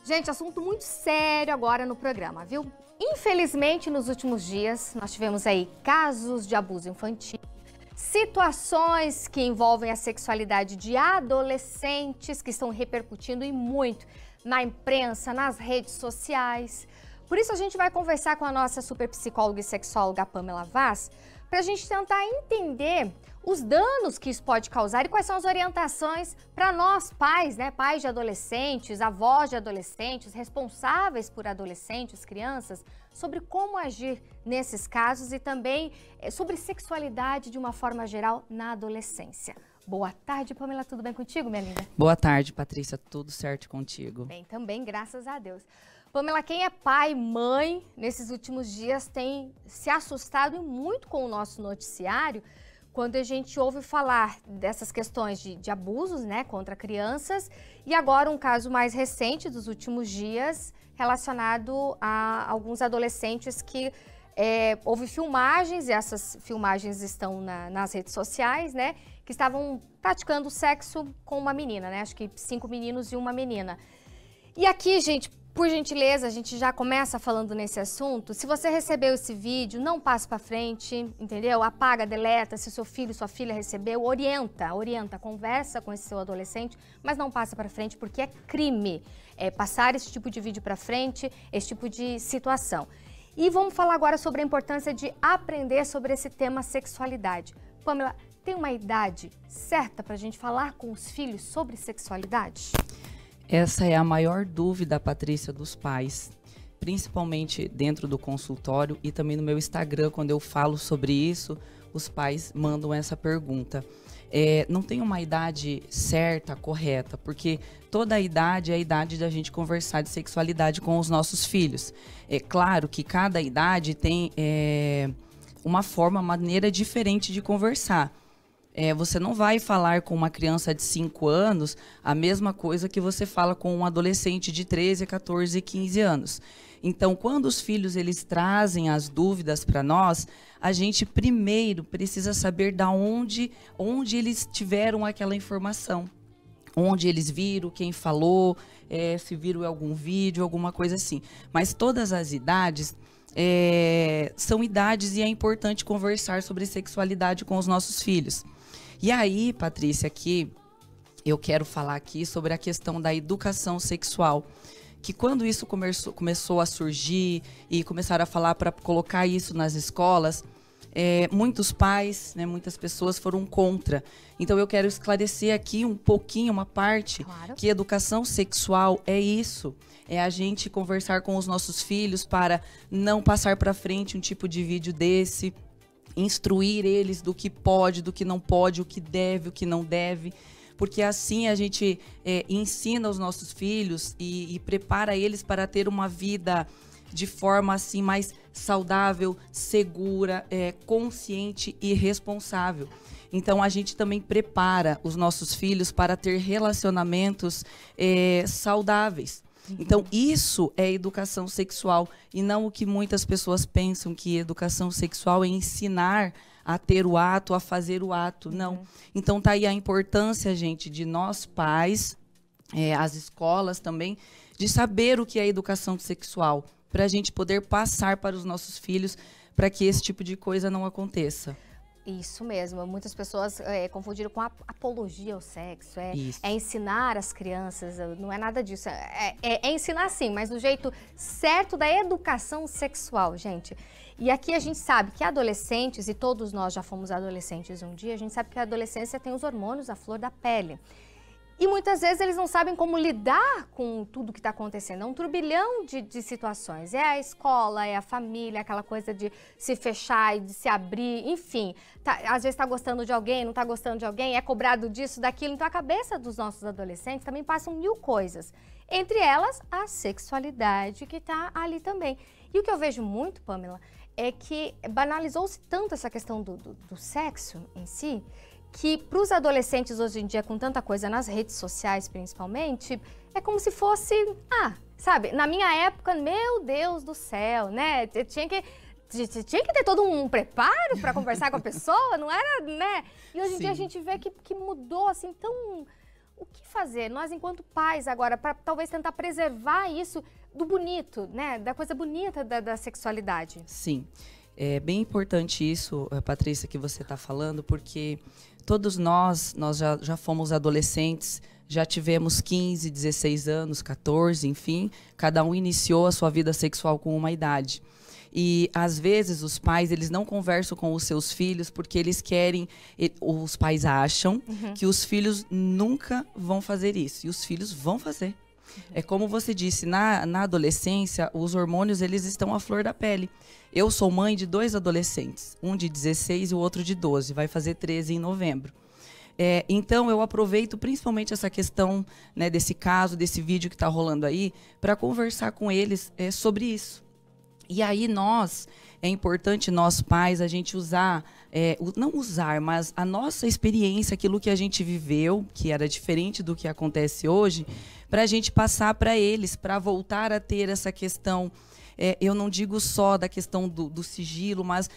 Gente, assunto muito sério agora no programa, viu? Infelizmente, nos últimos dias, nós tivemos aí casos de abuso infantil, situações que envolvem a sexualidade de adolescentes que estão repercutindo e muito na imprensa, nas redes sociais. Por isso, a gente vai conversar com a nossa super psicóloga e sexóloga Pamela Vaz, para a gente tentar entender os danos que isso pode causar e quais são as orientações para nós pais, né? Pais de adolescentes, avós de adolescentes, responsáveis por adolescentes, crianças, sobre como agir nesses casos e também sobre sexualidade de uma forma geral na adolescência. Boa tarde, Pamela, tudo bem contigo, minha linda? Boa tarde, Patrícia, tudo certo contigo? Bem, também, graças a Deus. Pamela, quem é pai, mãe, nesses últimos dias tem se assustado muito com o nosso noticiário, quando a gente ouve falar dessas questões de abusos, né, contra crianças, e agora um caso mais recente dos últimos dias relacionado a alguns adolescentes que houve filmagens, e essas filmagens estão nas redes sociais, né, que estavam praticando sexo com uma menina, né, acho que 5 meninos e uma menina. E aqui, gente, por gentileza, a gente já começa falando nesse assunto. Se você recebeu esse vídeo, não passe para frente, entendeu? Apaga, deleta. Se seu filho, sua filha recebeu, orienta, conversa com esse seu adolescente, mas não passa para frente porque é crime passar esse tipo de vídeo para frente, esse tipo de situação. E vamos falar agora sobre a importância de aprender sobre esse tema sexualidade. Pamela, tem uma idade certa para a gente falar com os filhos sobre sexualidade? Essa é a maior dúvida, Patrícia, dos pais, principalmente dentro do consultório e também no meu Instagram, quando eu falo sobre isso, os pais mandam essa pergunta. Não tem uma idade certa, correta, porque toda a idade é a idade da gente conversar de sexualidade com os nossos filhos. É claro que cada idade tem uma maneira diferente de conversar. Você não vai falar com uma criança de 5 anos a mesma coisa que você fala com um adolescente de 13, 14, 15 anos. Então, quando os filhos eles trazem as dúvidas para nós, a gente primeiro precisa saber da onde eles tiveram aquela informação. Onde eles viram, quem falou, se viram em algum vídeo, alguma coisa assim. Mas todas as idades são idades e é importante conversar sobre sexualidade com os nossos filhos. E aí, Patrícia, aqui eu quero falar aqui sobre a questão da educação sexual, que quando isso começou a surgir e começaram a falar para colocar isso nas escolas, muitos pais, né, muitas pessoas foram contra. Então eu quero esclarecer aqui um pouquinho, uma parte, claro, que educação sexual é isso. É a gente conversar com os nossos filhos para não passar para frente um tipo de vídeo desse, instruir eles do que pode, do que não pode, o que deve, o que não deve, porque assim a gente ensina os nossos filhos e prepara eles para ter uma vida de forma assim mais saudável, segura, consciente e responsável. Então a gente também prepara os nossos filhos para ter relacionamentos saudáveis. Então, isso é educação sexual e não o que muitas pessoas pensam que educação sexual é ensinar a ter o ato, a fazer o ato. Não. Então, tá aí a importância, gente, de nós pais, as escolas também, de saber o que é educação sexual, para a gente poder passar para os nossos filhos para que esse tipo de coisa não aconteça. Isso mesmo, muitas pessoas confundiram com apologia ao sexo, ensinar as crianças, não é nada disso, é ensinar sim, mas do jeito certo da educação sexual, gente. E aqui a gente sabe que adolescentes, e todos nós já fomos adolescentes um dia, a gente sabe que a adolescência tem os hormônios à flor da pele. E muitas vezes eles não sabem como lidar com tudo que está acontecendo. É um turbilhão de situações. É a escola, é a família, aquela coisa de se fechar e de se abrir, enfim. Às vezes está gostando de alguém, não está gostando de alguém, é cobrado disso, daquilo. Então a cabeça dos nossos adolescentes também passam 1000 coisas. Entre elas, a sexualidade que está ali também. E o que eu vejo muito, Pamela, é que banalizou-se tanto essa questão do sexo em si, que para os adolescentes hoje em dia, com tanta coisa nas redes sociais principalmente, é como se fosse, sabe, na minha época, meu Deus do céu, né, tinha que ter todo um preparo para conversar com a pessoa, não era, né? E hoje em dia a gente vê que mudou assim O que fazer? Nós, enquanto pais, agora, para talvez tentar preservar isso do bonito, né? Da coisa bonita da sexualidade. Sim. É bem importante isso, Patrícia, que você está falando, porque todos nós já fomos adolescentes, já tivemos 15, 16 anos, 14, enfim, cada um iniciou a sua vida sexual com uma idade. E, às vezes, os pais, eles não conversam com os seus filhos porque eles querem, os pais acham que os filhos nunca vão fazer isso, e os filhos vão fazer. É como você disse, na adolescência, os hormônios, eles estão à flor da pele. Eu sou mãe de 2 adolescentes, um de 16 e o outro de 12, vai fazer 13 em novembro. Então, eu aproveito principalmente essa questão, né, desse caso, desse vídeo que está rolando aí, para conversar com eles sobre isso. E aí é importante nós pais, a gente usar, não usar, mas a nossa experiência, aquilo que a gente viveu, que era diferente do que acontece hoje, para a gente passar para eles, para voltar a ter essa questão, eu não digo só da questão do sigilo, mas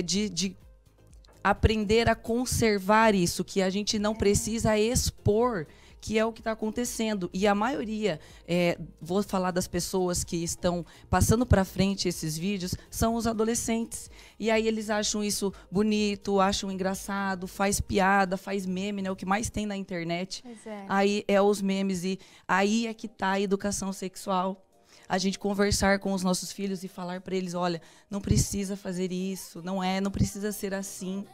de aprender a conservar isso, que a gente não precisa expor, que é o que está acontecendo. E a maioria, vou falar das pessoas que estão passando para frente esses vídeos, são os adolescentes. E aí eles acham isso bonito, acham engraçado, faz piada, faz meme, né? O que mais tem na internet. Aí os memes, e aí é que está a educação sexual. A gente conversar com os nossos filhos e falar para eles, olha, não precisa fazer isso, não precisa ser assim.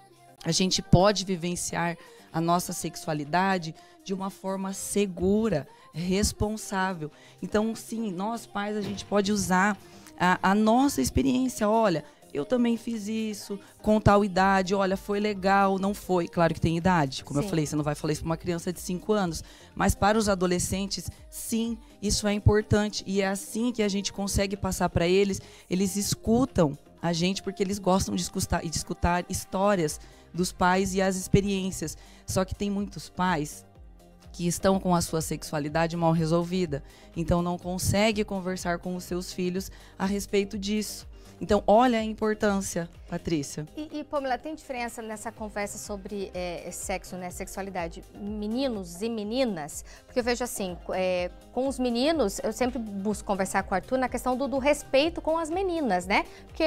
A gente pode vivenciar a nossa sexualidade de uma forma segura, responsável. Então, sim, nós pais, a gente pode usar a nossa experiência. Olha, eu também fiz isso com tal idade, olha, foi legal, não foi. Claro que tem idade, como eu falei, você não vai falar isso para uma criança de 5 anos. Mas para os adolescentes, sim, isso é importante. E é assim que a gente consegue passar para eles. Eles escutam a gente porque eles gostam de escutar histórias dos pais e as experiências. Só que tem muitos pais que estão com a sua sexualidade mal resolvida, então não consegue conversar com os seus filhos a respeito disso. Então, olha a importância, Patrícia. E Pamela, tem diferença nessa conversa sobre sexo, né, sexualidade, meninos e meninas? Porque eu vejo assim, com os meninos, eu sempre busco conversar com o Arthur na questão do respeito com as meninas, né? Porque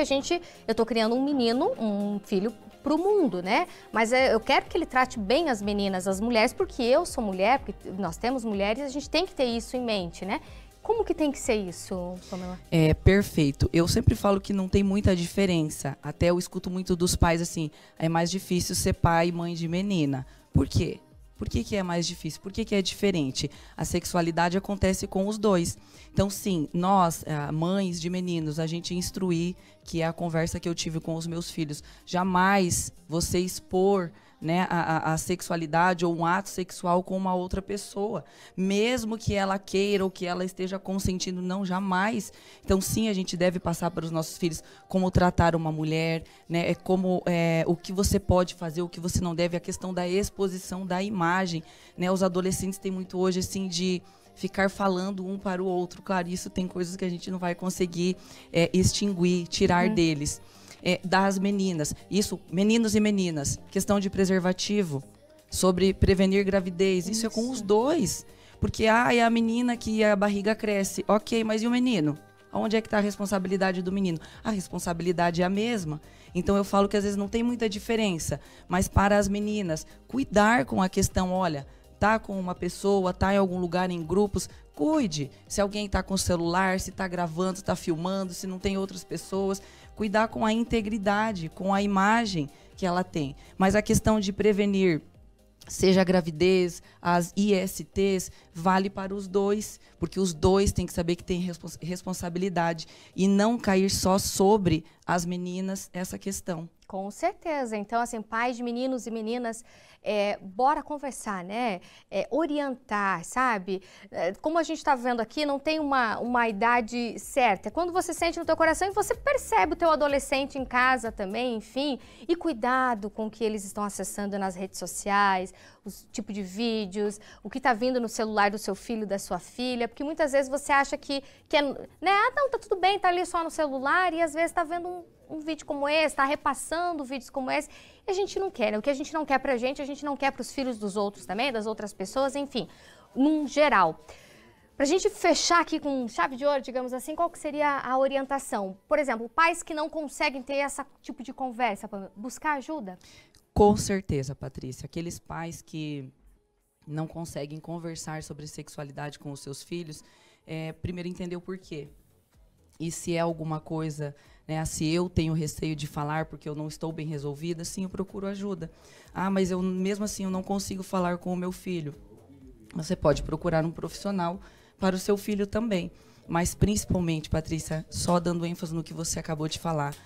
eu tô criando um menino, um filho para o mundo, né? Mas eu quero que ele trate bem as meninas, as mulheres, porque eu sou mulher, porque nós temos mulheres, a gente tem que ter isso em mente, né? Como que tem que ser isso, Pamela? Perfeito. Eu sempre falo que não tem muita diferença. Até eu escuto muito dos pais assim, é mais difícil ser pai e mãe de menina. Por quê? Por que é mais difícil? Por que é diferente? A sexualidade acontece com os dois. Então, sim, nós, mães de meninos, a gente instruir, que é a conversa que eu tive com os meus filhos. Jamais você expor, né, a sexualidade ou um ato sexual com uma outra pessoa, mesmo que ela queira ou que ela esteja consentindo, não, jamais. Então, sim, a gente deve passar para os nossos filhos como tratar uma mulher, né, o que você pode fazer, o que você não deve, a questão da exposição da imagem, né, os adolescentes têm muito hoje, assim, de ficar falando um para o outro. Claro, isso tem coisas que a gente não vai conseguir extinguir, tirar deles. Das meninas, isso, meninos e meninas, questão de preservativo, sobre prevenir gravidez, isso é com os dois, porque é a menina que a barriga cresce, ok, mas e o menino? Onde é que está a responsabilidade do menino? A responsabilidade é a mesma. Então eu falo que às vezes não tem muita diferença, mas para as meninas, cuidar com a questão, olha, tá com uma pessoa, tá em algum lugar em grupos, cuide. Se alguém está com o celular, se está gravando, está filmando, se não tem outras pessoas, cuidar com a integridade, com a imagem que ela tem. Mas a questão de prevenir, seja a gravidez, as ISTs, vale para os dois, porque os dois têm que saber que tem responsabilidade e não cair só sobre as meninas essa questão. Com certeza. Então, assim, pais de meninos e meninas, bora conversar, né? Orientar, sabe? Como a gente está vendo aqui, não tem uma idade certa. Quando você sente no teu coração e você percebe o teu adolescente em casa também, enfim. E cuidado com o que eles estão acessando nas redes sociais, os tipos de vídeos, o que está vindo no celular do seu filho, da sua filha. Porque muitas vezes você acha que né? Ah, não, tá tudo bem, tá ali só no celular e às vezes tá vendo um vídeo como esse, está repassando vídeos como esse, e a gente não quer, né? O que a gente não quer pra gente, a gente não quer pros filhos dos outros também, das outras pessoas, enfim, num geral. Pra gente fechar aqui com chave de ouro, digamos assim, qual que seria a orientação? Por exemplo, pais que não conseguem ter esse tipo de conversa, buscar ajuda? Com certeza, Patrícia. Aqueles pais que não conseguem conversar sobre sexualidade com os seus filhos, primeiro entender o porquê. E se é alguma coisa, né, se eu tenho receio de falar porque eu não estou bem resolvida, sim, eu procuro ajuda. Ah, mas eu mesmo assim eu não consigo falar com o meu filho. Você pode procurar um profissional para o seu filho também. Mas principalmente, Patrícia, só dando ênfase no que você acabou de falar,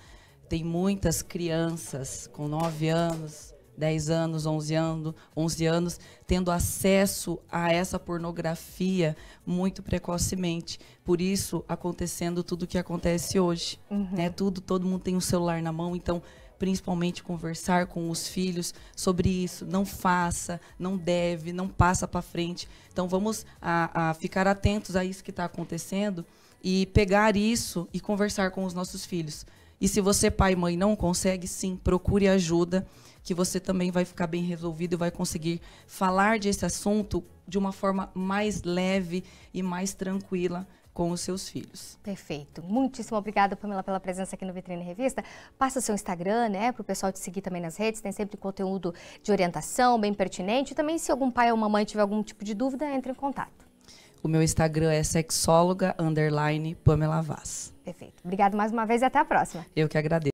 tem muitas crianças com 9 anos, 10 anos, 11 anos, tendo acesso a essa pornografia muito precocemente. Por isso, acontecendo tudo o que acontece hoje. Né? Todo mundo tem um celular na mão, então, principalmente conversar com os filhos sobre isso. Não faça, não deve, não passa para frente. Então, vamos a ficar atentos a isso que está acontecendo e pegar isso e conversar com os nossos filhos. E se você, pai e mãe, não consegue, sim, procure ajuda, que você também vai ficar bem resolvido e vai conseguir falar desse assunto de uma forma mais leve e mais tranquila com os seus filhos. Perfeito. Muitíssimo obrigada, Pamela, pela presença aqui no Vitrine Revista. Passa o seu Instagram, né, para o pessoal te seguir também nas redes. Tem sempre conteúdo de orientação, bem pertinente. E também, se algum pai ou mamãe tiver algum tipo de dúvida, entre em contato. O meu Instagram é sexóloga_Pamela Vaz. Perfeito. Obrigada mais uma vez e até a próxima. Eu que agradeço.